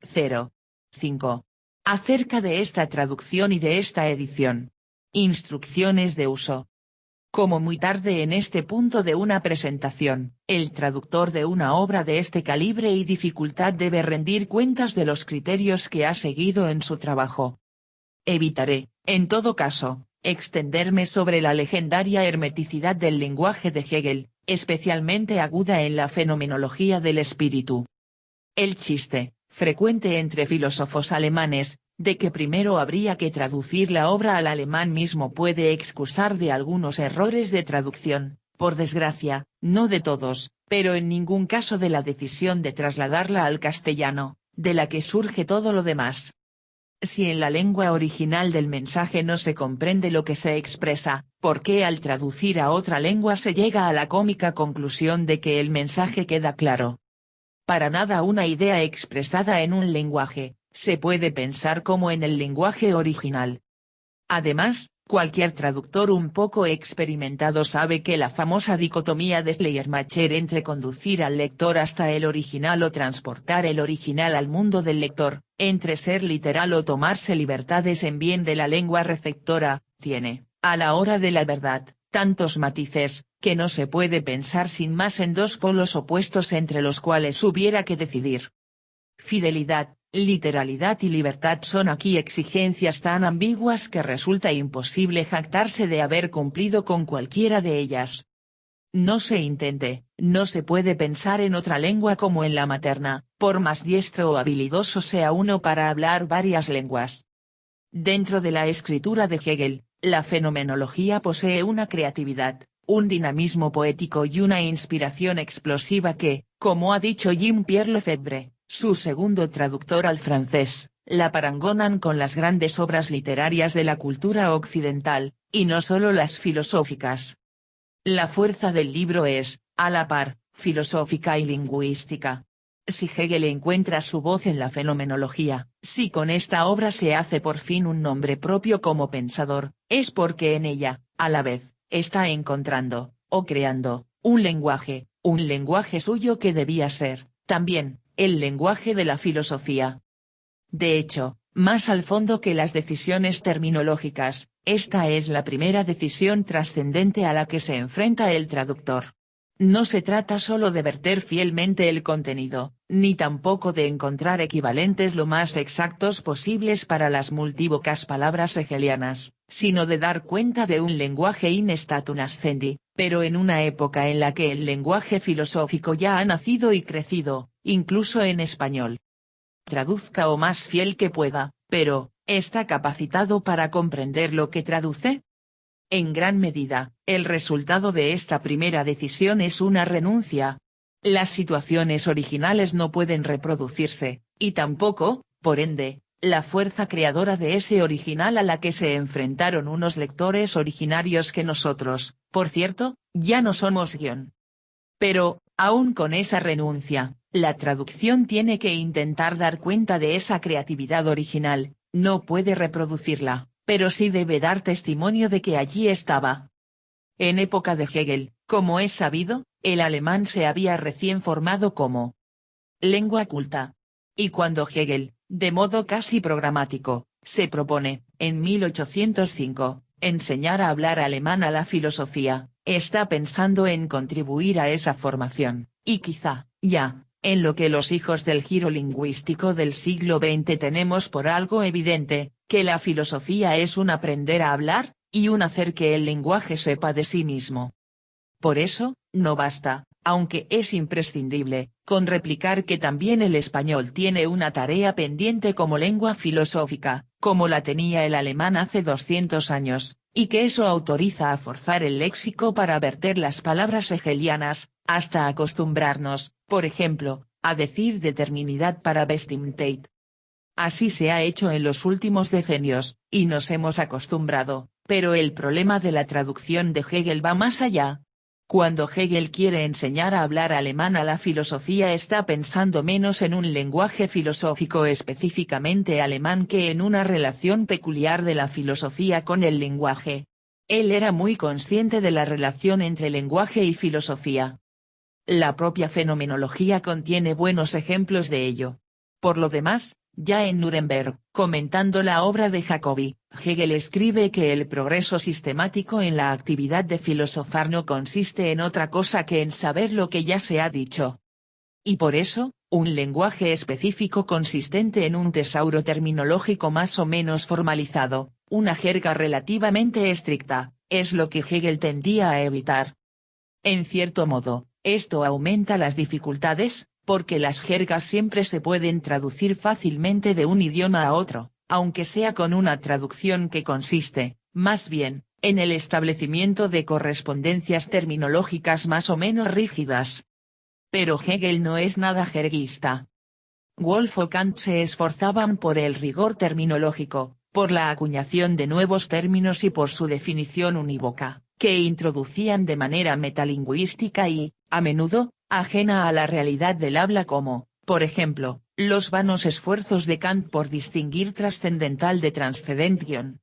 5. Acerca de esta traducción y de esta edición. Instrucciones de uso. Como muy tarde en este punto de una presentación, el traductor de una obra de este calibre y dificultad debe rendir cuentas de los criterios que ha seguido en su trabajo. Evitaré, en todo caso, extenderme sobre la legendaria hermeticidad del lenguaje de Hegel, especialmente aguda en la fenomenología del espíritu. El chiste, frecuente entre filósofos alemanes, de que primero habría que traducir la obra al alemán mismo puede excusar de algunos errores de traducción, por desgracia, no de todos, pero en ningún caso de la decisión de trasladarla al castellano, de la que surge todo lo demás. Si en la lengua original del mensaje no se comprende lo que se expresa, ¿por qué al traducir a otra lengua se llega a la cómica conclusión de que el mensaje queda claro? Para nada una idea expresada en un lenguaje, se puede pensar como en el lenguaje original. Además, cualquier traductor un poco experimentado sabe que la famosa dicotomía de Schleiermacher entre conducir al lector hasta el original o transportar el original al mundo del lector, entre ser literal o tomarse libertades en bien de la lengua receptora, tiene, a la hora de la verdad, tantos matices, que no se puede pensar sin más en dos polos opuestos entre los cuales hubiera que decidir. Fidelidad, literalidad y libertad son aquí exigencias tan ambiguas que resulta imposible jactarse de haber cumplido con cualquiera de ellas. No se intente, no se puede pensar en otra lengua como en la materna, por más diestro o habilidoso sea uno para hablar varias lenguas. Dentro de la escritura de Hegel, la fenomenología posee una creatividad, un dinamismo poético y una inspiración explosiva que, como ha dicho Jean-Pierre Lefebvre, su segundo traductor al francés, la parangonan con las grandes obras literarias de la cultura occidental, y no solo las filosóficas. La fuerza del libro es, a la par, filosófica y lingüística. Si Hegel encuentra su voz en la fenomenología, si con esta obra se hace por fin un nombre propio como pensador, es porque en ella, a la vez, está encontrando, o creando, un lenguaje suyo que debía ser, también, el lenguaje de la filosofía. De hecho, más al fondo que las decisiones terminológicas, esta es la primera decisión trascendente a la que se enfrenta el traductor. No se trata solo de verter fielmente el contenido, ni tampoco de encontrar equivalentes lo más exactos posibles para las multívocas palabras hegelianas, sino de dar cuenta de un lenguaje in statu nascendi, pero en una época en la que el lenguaje filosófico ya ha nacido y crecido, incluso en español. Traduzca o más fiel que pueda, pero, ¿está capacitado para comprender lo que traduce? En gran medida, el resultado de esta primera decisión es una renuncia. Las situaciones originales no pueden reproducirse, y tampoco, por ende, la fuerza creadora de ese original a la que se enfrentaron unos lectores originarios que nosotros, por cierto, ya no somos guión. Pero, aún con esa renuncia, la traducción tiene que intentar dar cuenta de esa creatividad original, no puede reproducirla, pero sí debe dar testimonio de que allí estaba. En época de Hegel, como es sabido, el alemán se había recién formado como lengua culta. Y cuando Hegel, de modo casi programático, se propone, en 1805, enseñar a hablar alemán a la filosofía, está pensando en contribuir a esa formación, y quizá, ya, en lo que los hijos del giro lingüístico del siglo XX tenemos por algo evidente, que la filosofía es un aprender a hablar, y un hacer que el lenguaje sepa de sí mismo. Por eso, no basta, aunque es imprescindible, con replicar que también el español tiene una tarea pendiente como lengua filosófica, como la tenía el alemán hace 200 años, y que eso autoriza a forzar el léxico para verter las palabras hegelianas, hasta acostumbrarnos, por ejemplo, a decir determinidad para Bestimmtheit. Así se ha hecho en los últimos decenios, y nos hemos acostumbrado, pero el problema de la traducción de Hegel va más allá. Cuando Hegel quiere enseñar a hablar alemán a la filosofía está pensando menos en un lenguaje filosófico específicamente alemán que en una relación peculiar de la filosofía con el lenguaje. Él era muy consciente de la relación entre lenguaje y filosofía. La propia fenomenología contiene buenos ejemplos de ello. Por lo demás, ya en Nuremberg, comentando la obra de Jacobi, Hegel escribe que el progreso sistemático en la actividad de filosofar no consiste en otra cosa que en saber lo que ya se ha dicho. Y por eso, un lenguaje específico consistente en un tesauro terminológico más o menos formalizado, una jerga relativamente estricta, es lo que Hegel tendía a evitar. En cierto modo, esto aumenta las dificultades, porque las jergas siempre se pueden traducir fácilmente de un idioma a otro, aunque sea con una traducción que consiste, más bien, en el establecimiento de correspondencias terminológicas más o menos rígidas. Pero Hegel no es nada jerguista. Wolff o Kant se esforzaban por el rigor terminológico, por la acuñación de nuevos términos y por su definición unívoca, que introducían de manera metalingüística y, a menudo, ajena a la realidad del habla como, por ejemplo, los vanos esfuerzos de Kant por distinguir trascendental de transcendention.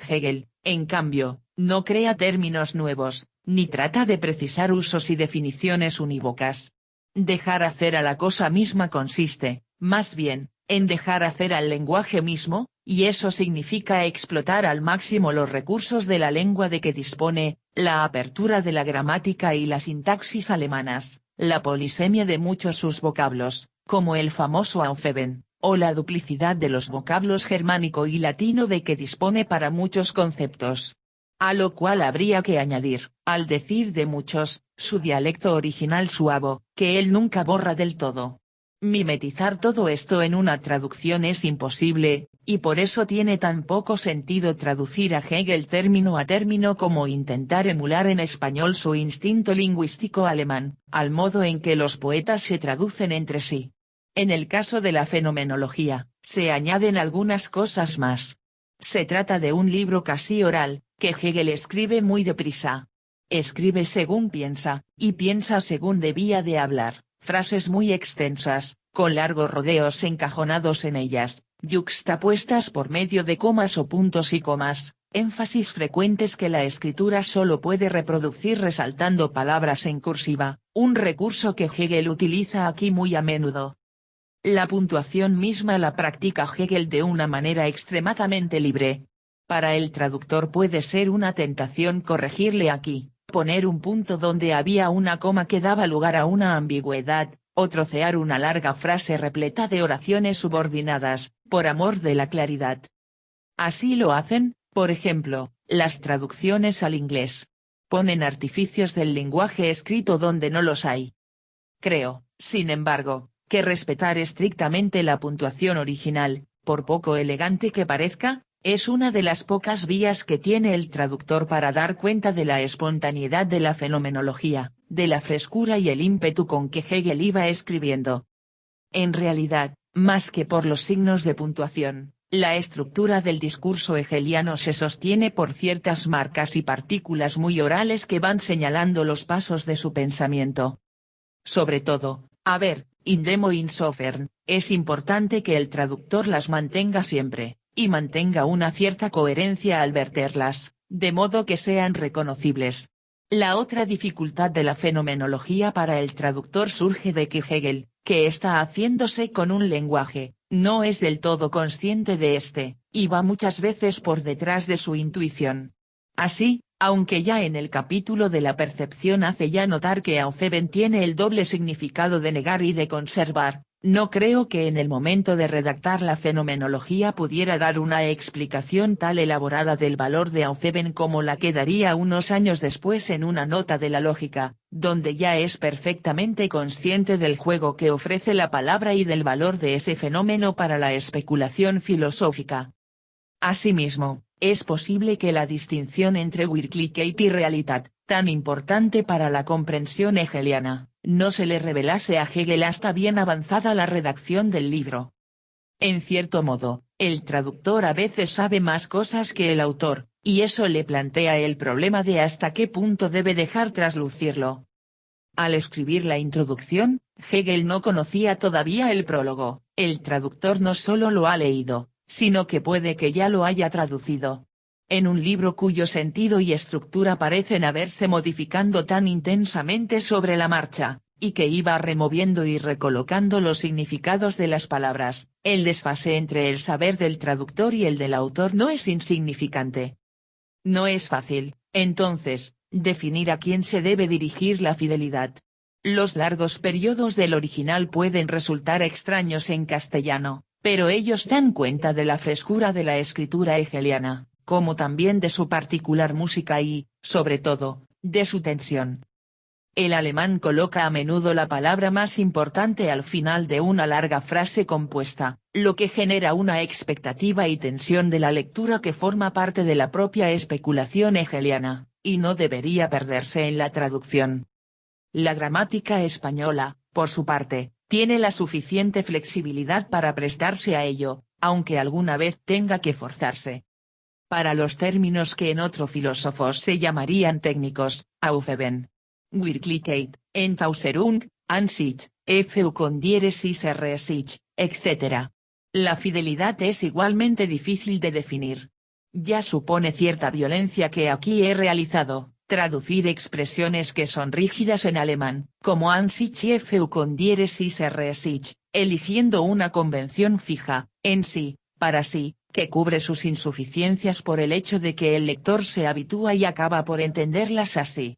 Hegel, en cambio, no crea términos nuevos, ni trata de precisar usos y definiciones unívocas. Dejar hacer a la cosa misma consiste, más bien, en dejar hacer al lenguaje mismo, y eso significa explotar al máximo los recursos de la lengua de que dispone, la apertura de la gramática y la sintaxis alemanas, la polisemia de muchos sus vocablos, como el famoso Aufheben, o la duplicidad de los vocablos germánico y latino de que dispone para muchos conceptos. A lo cual habría que añadir, al decir de muchos, su dialecto original suavo, que él nunca borra del todo. Mimetizar todo esto en una traducción es imposible, y por eso tiene tan poco sentido traducir a Hegel término a término como intentar emular en español su instinto lingüístico alemán, al modo en que los poetas se traducen entre sí. En el caso de la fenomenología, se añaden algunas cosas más. Se trata de un libro casi oral, que Hegel escribe muy deprisa. Escribe según piensa, y piensa según debía de hablar, frases muy extensas, con largos rodeos encajonados en ellas, yuxtapuestas por medio de comas o puntos y comas, énfasis frecuentes que la escritura solo puede reproducir resaltando palabras en cursiva, un recurso que Hegel utiliza aquí muy a menudo. La puntuación misma la practica Hegel de una manera extremadamente libre. Para el traductor puede ser una tentación corregirle aquí, poner un punto donde había una coma que daba lugar a una ambigüedad, o trocear una larga frase repleta de oraciones subordinadas, por amor de la claridad. Así lo hacen, por ejemplo, las traducciones al inglés. Ponen artificios del lenguaje escrito donde no los hay. Creo, sin embargo, que respetar estrictamente la puntuación original, por poco elegante que parezca, es una de las pocas vías que tiene el traductor para dar cuenta de la espontaneidad de la fenomenología, de la frescura y el ímpetu con que Hegel iba escribiendo. En realidad, más que por los signos de puntuación, la estructura del discurso hegeliano se sostiene por ciertas marcas y partículas muy orales que van señalando los pasos de su pensamiento. Sobre todo, in demo insofern, es importante que el traductor las mantenga siempre, y mantenga una cierta coherencia al verterlas, de modo que sean reconocibles. La otra dificultad de la fenomenología para el traductor surge de que Hegel, que está haciéndose con un lenguaje, no es del todo consciente de este, y va muchas veces por detrás de su intuición. Así, aunque ya en el capítulo de la percepción hace ya notar que Aufheben tiene el doble significado de negar y de conservar, no creo que en el momento de redactar la fenomenología pudiera dar una explicación tal elaborada del valor de Aufheben como la que daría unos años después en una nota de la lógica, donde ya es perfectamente consciente del juego que ofrece la palabra y del valor de ese fenómeno para la especulación filosófica. Asimismo, es posible que la distinción entre Wirklichkeit y Realität, tan importante para la comprensión hegeliana, no se le revelase a Hegel hasta bien avanzada la redacción del libro. En cierto modo, el traductor a veces sabe más cosas que el autor, y eso le plantea el problema de hasta qué punto debe dejar traslucirlo. Al escribir la introducción, Hegel no conocía todavía el prólogo, el traductor no solo lo ha leído, sino que puede que ya lo haya traducido. En un libro cuyo sentido y estructura parecen haberse modificando tan intensamente sobre la marcha, y que iba removiendo y recolocando los significados de las palabras. El desfase entre el saber del traductor y el del autor no es insignificante. No es fácil, entonces, definir a quién se debe dirigir la fidelidad. Los largos periodos del original pueden resultar extraños en castellano, pero ellos dan cuenta de la frescura de la escritura hegeliana, como también de su particular música y, sobre todo, de su tensión. El alemán coloca a menudo la palabra más importante al final de una larga frase compuesta, lo que genera una expectativa y tensión de la lectura que forma parte de la propia especulación hegeliana, y no debería perderse en la traducción. La gramática española, por su parte, tiene la suficiente flexibilidad para prestarse a ello, aunque alguna vez tenga que forzarse. Para los términos que en otros filósofos se llamarían técnicos, Aufheben, Wirklichkeit, Entäußerung, Ansicht, Fu con diéresis Rsicht, etc. La fidelidad es igualmente difícil de definir. Ya supone cierta violencia que aquí he realizado, traducir expresiones que son rígidas en alemán, como Ansicht y Fu con diéresis Rsicht, eligiendo una convención fija, en sí, para sí, que cubre sus insuficiencias por el hecho de que el lector se habitúa y acaba por entenderlas así.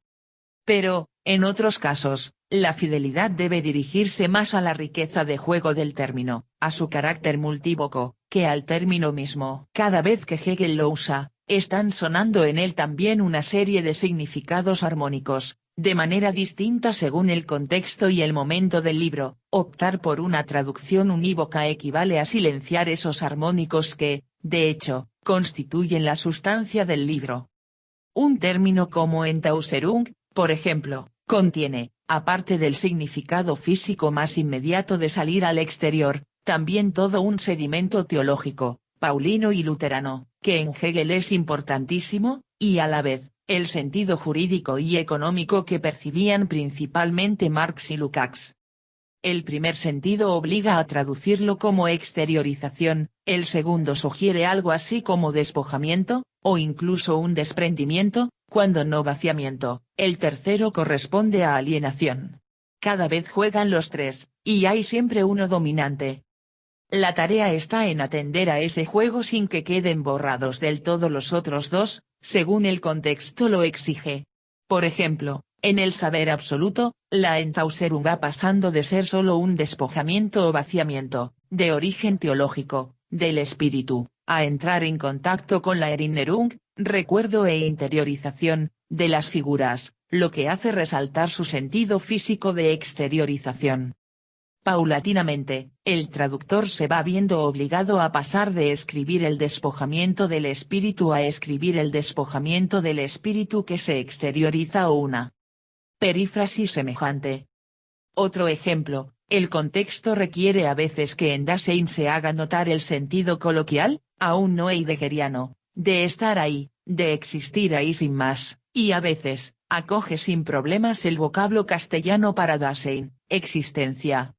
Pero, en otros casos, la fidelidad debe dirigirse más a la riqueza de juego del término, a su carácter multívoco, que al término mismo. Cada vez que Hegel lo usa, están sonando en él también una serie de significados armónicos, de manera distinta según el contexto y el momento del libro. Optar por una traducción unívoca equivale a silenciar esos armónicos que, de hecho, constituyen la sustancia del libro. Un término como Entäußerung, por ejemplo, contiene, aparte del significado físico más inmediato de salir al exterior, también todo un sedimento teológico, paulino y luterano, que en Hegel es importantísimo, y a la vez, el sentido jurídico y económico que percibían principalmente Marx y Lukács. El primer sentido obliga a traducirlo como exteriorización, el segundo sugiere algo así como despojamiento, o incluso un desprendimiento, cuando no vaciamiento, el tercero corresponde a alienación. Cada vez juegan los tres, y hay siempre uno dominante. La tarea está en atender a ese juego sin que queden borrados del todo los otros dos, según el contexto lo exige. Por ejemplo, en el saber absoluto, la Entäußerung va pasando de ser solo un despojamiento o vaciamiento, de origen teológico, del espíritu, a entrar en contacto con la Erinnerung, recuerdo e interiorización, de las figuras, lo que hace resaltar su sentido físico de exteriorización. Paulatinamente, el traductor se va viendo obligado a pasar de escribir el despojamiento del espíritu a escribir el despojamiento del espíritu que se exterioriza o una perífrasis semejante. Otro ejemplo, el contexto requiere a veces que en Dasein se haga notar el sentido coloquial, aún no heideggeriano, de estar ahí, de existir ahí sin más, y a veces, acoge sin problemas el vocablo castellano para Dasein, existencia.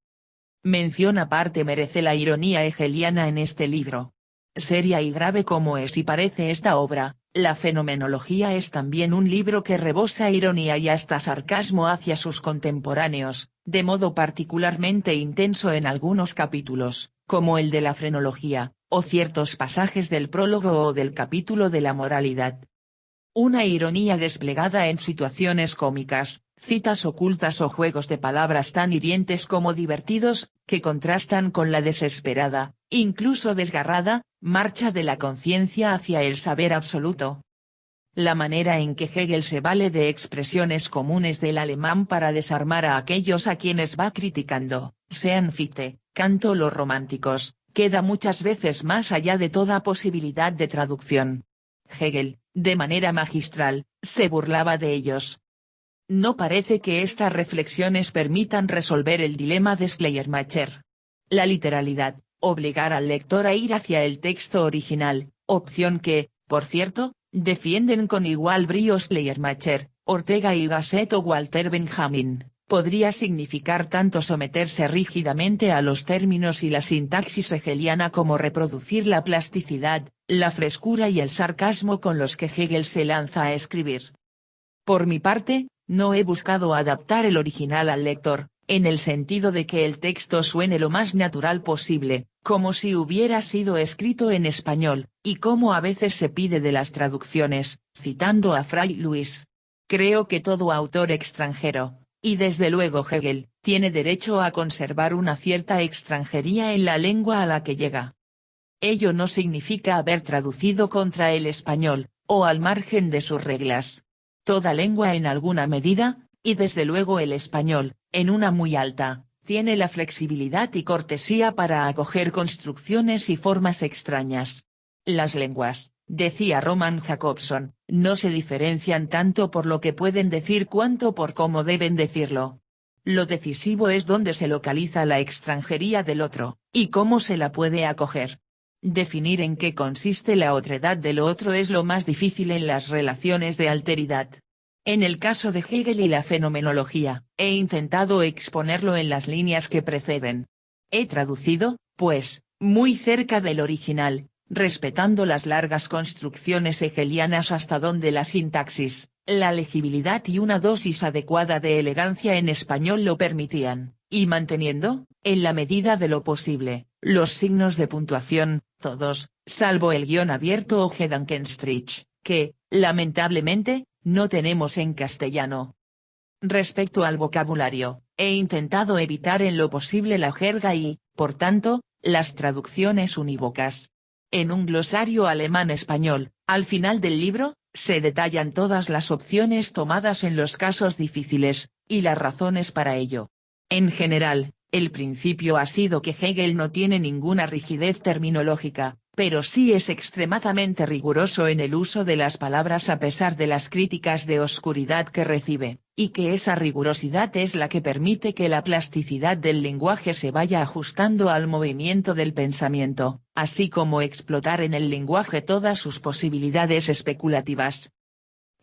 Mención aparte merece la ironía hegeliana en este libro. Seria y grave como es y parece esta obra, la Fenomenología es también un libro que rebosa ironía y hasta sarcasmo hacia sus contemporáneos, de modo particularmente intenso en algunos capítulos, como el de la frenología, o ciertos pasajes del prólogo o del capítulo de la moralidad. Una ironía desplegada en situaciones cómicas, citas ocultas o juegos de palabras tan hirientes como divertidos, que contrastan con la desesperada, incluso desgarrada, marcha de la conciencia hacia el saber absoluto. La manera en que Hegel se vale de expresiones comunes del alemán para desarmar a aquellos a quienes va criticando, sean Fichte, Kant o los románticos, queda muchas veces más allá de toda posibilidad de traducción. Hegel, de manera magistral, se burlaba de ellos. No parece que estas reflexiones permitan resolver el dilema de Schleiermacher. La literalidad, obligar al lector a ir hacia el texto original, opción que, por cierto, defienden con igual brío Schleiermacher, Ortega y Gasset o Walter Benjamin, podría significar tanto someterse rígidamente a los términos y la sintaxis hegeliana como reproducir la plasticidad, la frescura y el sarcasmo con los que Hegel se lanza a escribir. Por mi parte, no he buscado adaptar el original al lector, en el sentido de que el texto suene lo más natural posible, como si hubiera sido escrito en español, y como a veces se pide de las traducciones, citando a Fray Luis. Creo que todo autor extranjero, y desde luego Hegel, tiene derecho a conservar una cierta extranjería en la lengua a la que llega. Ello no significa haber traducido contra el español, o al margen de sus reglas. Toda lengua en alguna medida, y desde luego el español, en una muy alta, tiene la flexibilidad y cortesía para acoger construcciones y formas extrañas. Las lenguas, decía Roman Jacobson, no se diferencian tanto por lo que pueden decir cuanto por cómo deben decirlo. Lo decisivo es dónde se localiza la extranjería del otro, y cómo se la puede acoger. Definir en qué consiste la otredad del otro es lo más difícil en las relaciones de alteridad. En el caso de Hegel y la fenomenología, he intentado exponerlo en las líneas que preceden. He traducido, pues, muy cerca del original, respetando las largas construcciones hegelianas hasta donde la sintaxis, la legibilidad y una dosis adecuada de elegancia en español lo permitían, y manteniendo, en la medida de lo posible, los signos de puntuación, todos, salvo el guión abierto o Gedankenstrich, que, lamentablemente, no tenemos en castellano. Respecto al vocabulario, he intentado evitar en lo posible la jerga y, por tanto, las traducciones unívocas. En un glosario alemán-español, al final del libro, se detallan todas las opciones tomadas en los casos difíciles, y las razones para ello. En general, el principio ha sido que Hegel no tiene ninguna rigidez terminológica, pero sí es extremadamente riguroso en el uso de las palabras a pesar de las críticas de oscuridad que recibe, y que esa rigurosidad es la que permite que la plasticidad del lenguaje se vaya ajustando al movimiento del pensamiento, así como explotar en el lenguaje todas sus posibilidades especulativas.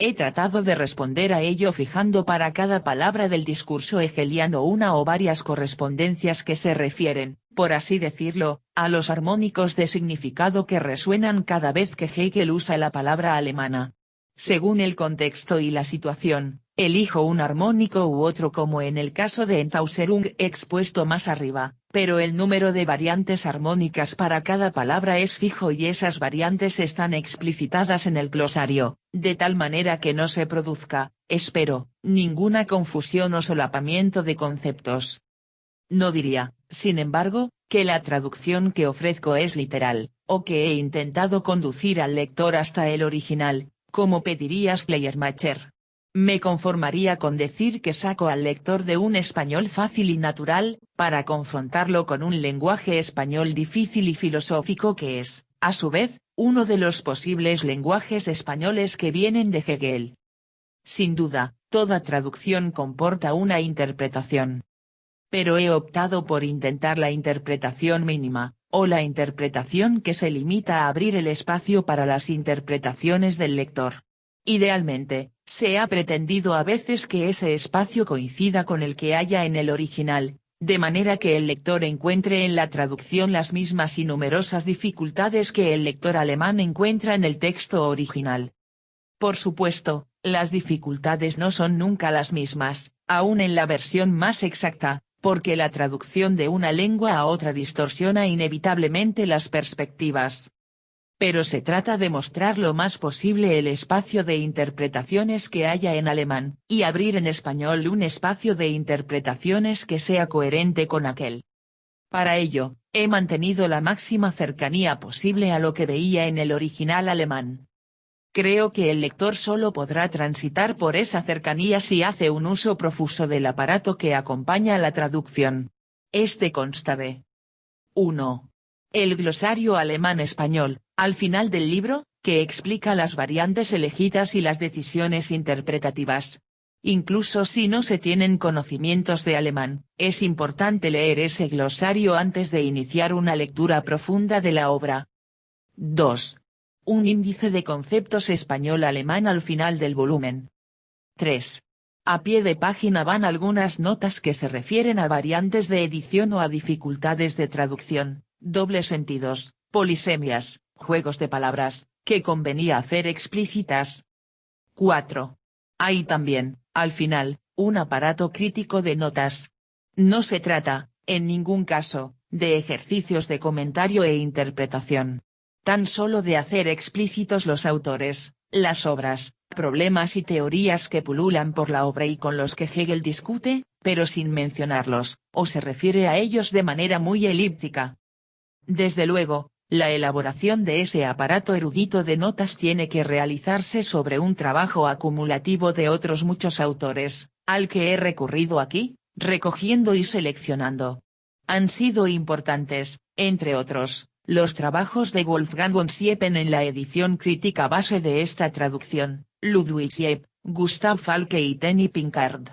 He tratado de responder a ello fijando para cada palabra del discurso hegeliano una o varias correspondencias que se refieren, por así decirlo, a los armónicos de significado que resuenan cada vez que Hegel usa la palabra alemana. Según el contexto y la situación, elijo un armónico u otro como en el caso de Enthauserung expuesto más arriba, pero el número de variantes armónicas para cada palabra es fijo y esas variantes están explicitadas en el glosario, de tal manera que no se produzca, espero, ninguna confusión o solapamiento de conceptos. No diría, sin embargo, que la traducción que ofrezco es literal, o que he intentado conducir al lector hasta el original, como pediría Schleiermacher. Me conformaría con decir que saco al lector de un español fácil y natural, para confrontarlo con un lenguaje español difícil y filosófico que es, a su vez, uno de los posibles lenguajes españoles que vienen de Hegel. Sin duda, toda traducción comporta una interpretación. Pero he optado por intentar la interpretación mínima, o la interpretación que se limita a abrir el espacio para las interpretaciones del lector. Idealmente, se ha pretendido a veces que ese espacio coincida con el que haya en el original, de manera que el lector encuentre en la traducción las mismas y numerosas dificultades que el lector alemán encuentra en el texto original. Por supuesto, las dificultades no son nunca las mismas, aun en la versión más exacta, porque la traducción de una lengua a otra distorsiona inevitablemente las perspectivas. Pero se trata de mostrar lo más posible el espacio de interpretaciones que haya en alemán, y abrir en español un espacio de interpretaciones que sea coherente con aquel. Para ello, he mantenido la máxima cercanía posible a lo que veía en el original alemán. Creo que el lector solo podrá transitar por esa cercanía si hace un uso profuso del aparato que acompaña la traducción. Este consta de 1. El glosario alemán-español, al final del libro, que explica las variantes elegidas y las decisiones interpretativas. Incluso si no se tienen conocimientos de alemán, es importante leer ese glosario antes de iniciar una lectura profunda de la obra. 2. Un índice de conceptos español-alemán al final del volumen. 3. A pie de página van algunas notas que se refieren a variantes de edición o a dificultades de traducción, dobles sentidos, polisemias, juegos de palabras, que convenía hacer explícitas. 4. Hay también, al final, un aparato crítico de notas. No se trata, en ningún caso, de ejercicios de comentario e interpretación. Tan solo de hacer explícitos los autores, las obras, problemas y teorías que pululan por la obra y con los que Hegel discute, pero sin mencionarlos, o se refiere a ellos de manera muy elíptica. Desde luego, la elaboración de ese aparato erudito de notas tiene que realizarse sobre un trabajo acumulativo de otros muchos autores, al que he recurrido aquí, recogiendo y seleccionando. Han sido importantes, entre otros, los trabajos de Wolfgang von Siepen en la edición crítica base de esta traducción, Ludwig Siep, Gustav Falke y Tenny Pinkard.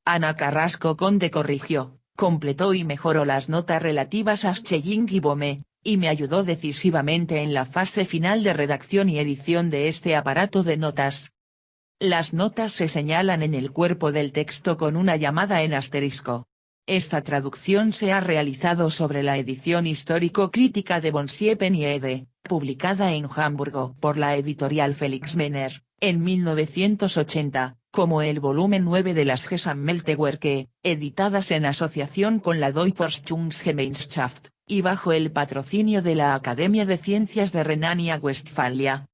Ana Carrasco Conde corrigió, completó y mejoró las notas relativas a Schelling y Bohme, y me ayudó decisivamente en la fase final de redacción y edición de este aparato de notas. Las notas se señalan en el cuerpo del texto con una llamada en asterisco. Esta traducción se ha realizado sobre la edición histórico-crítica de von Siepen y ed., publicada en Hamburgo por la editorial Felix Menner, en 1980, como el volumen 9 de las Gesammelte editadas en asociación con la Deutschforschungsgemeinschaft, y bajo el patrocinio de la Academia de Ciencias de Renania-Westfalia.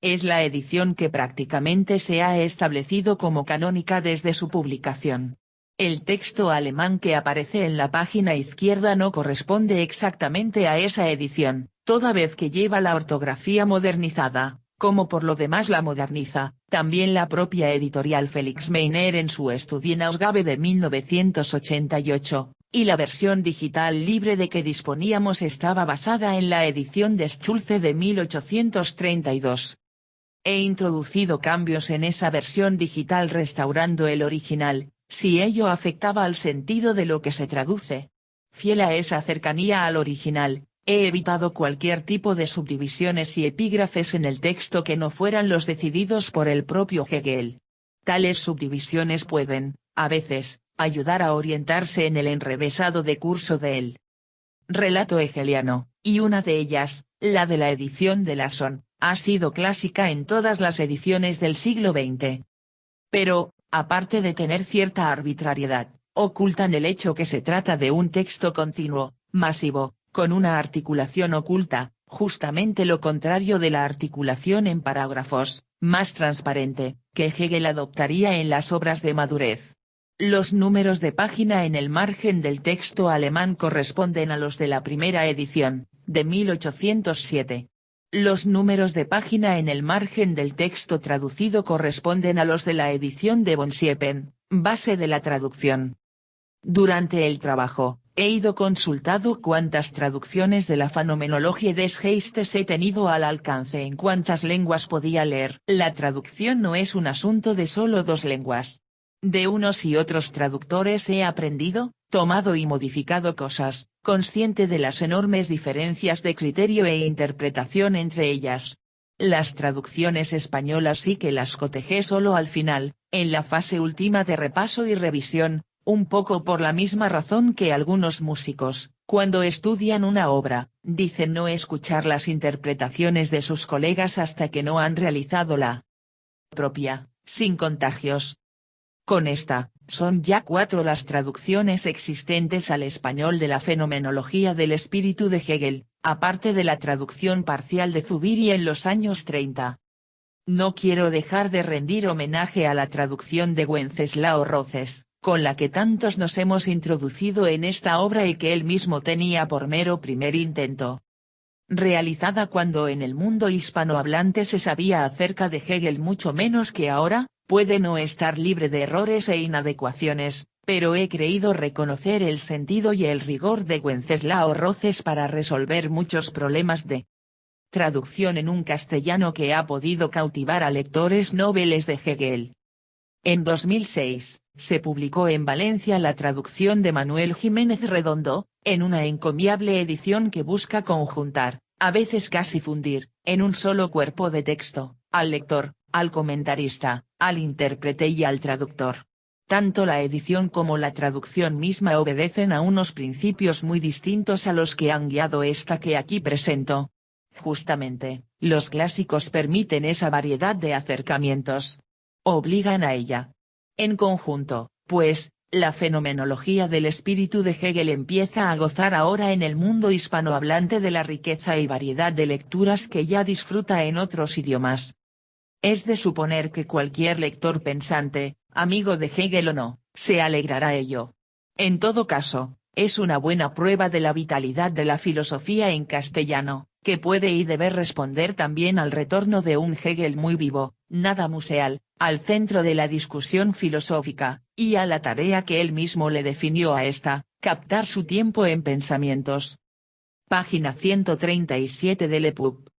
Es la edición que prácticamente se ha establecido como canónica desde su publicación. El texto alemán que aparece en la página izquierda no corresponde exactamente a esa edición, toda vez que lleva la ortografía modernizada, como por lo demás la moderniza, también la propia editorial Felix Menner en su Studienausgabe de 1988, y la versión digital libre de que disponíamos estaba basada en la edición de Schulze de 1832. He introducido cambios en esa versión digital restaurando el original, si ello afectaba al sentido de lo que se traduce. Fiel a esa cercanía al original, he evitado cualquier tipo de subdivisiones y epígrafes en el texto que no fueran los decididos por el propio Hegel. Tales subdivisiones pueden, a veces, ayudar a orientarse en el enrevesado de curso del relato hegeliano, y una de ellas, la de la edición de Lasson, ha sido clásica en todas las ediciones del siglo XX. Pero, aparte de tener cierta arbitrariedad, ocultan el hecho que se trata de un texto continuo, masivo, con una articulación oculta, justamente lo contrario de la articulación en parágrafos, más transparente, que Hegel adoptaría en las obras de madurez. Los números de página en el margen del texto alemán corresponden a los de la primera edición, de 1807. Los números de página en el margen del texto traducido corresponden a los de la edición de von Siepen, base de la traducción. Durante el trabajo, he ido consultado cuántas traducciones de la Phänomenologie des Geistes he tenido al alcance en cuántas lenguas podía leer. La traducción no es un asunto de solo dos lenguas. De unos y otros traductores he aprendido, tomado y modificado cosas, consciente de las enormes diferencias de criterio e interpretación entre ellas. Las traducciones españolas sí que las cotejé solo al final, en la fase última de repaso y revisión, un poco por la misma razón que algunos músicos, cuando estudian una obra, dicen no escuchar las interpretaciones de sus colegas hasta que no han realizado la propia, sin contagios. Con esta, son ya 4 las traducciones existentes al español de la Fenomenología del espíritu de Hegel, aparte de la traducción parcial de Zubiri en los años 30. No quiero dejar de rendir homenaje a la traducción de Wenceslao Rosas, con la que tantos nos hemos introducido en esta obra y que él mismo tenía por mero primer intento. Realizada cuando en el mundo hispanohablante se sabía acerca de Hegel mucho menos que ahora, puede no estar libre de errores e inadecuaciones, pero he creído reconocer el sentido y el rigor de Wenceslao Rosas para resolver muchos problemas de traducción en un castellano que ha podido cautivar a lectores noveles de Hegel. En 2006, se publicó en Valencia la traducción de Manuel Jiménez Redondo, en una encomiable edición que busca conjuntar, a veces casi fundir, en un solo cuerpo de texto, al lector, al comentarista, al intérprete y al traductor. Tanto la edición como la traducción misma obedecen a unos principios muy distintos a los que han guiado esta que aquí presento. Justamente, los clásicos permiten esa variedad de acercamientos. Obligan a ella. En conjunto, pues, La fenomenología del espíritu de Hegel empieza a gozar ahora en el mundo hispanohablante de la riqueza y variedad de lecturas que ya disfruta en otros idiomas. Es de suponer que cualquier lector pensante, amigo de Hegel o no, se alegrará ello. En todo caso, es una buena prueba de la vitalidad de la filosofía en castellano, que puede y debe responder también al retorno de un Hegel muy vivo, nada museal, al centro de la discusión filosófica, y a la tarea que él mismo le definió a esta, captar su tiempo en pensamientos. Página 137 del EPUB.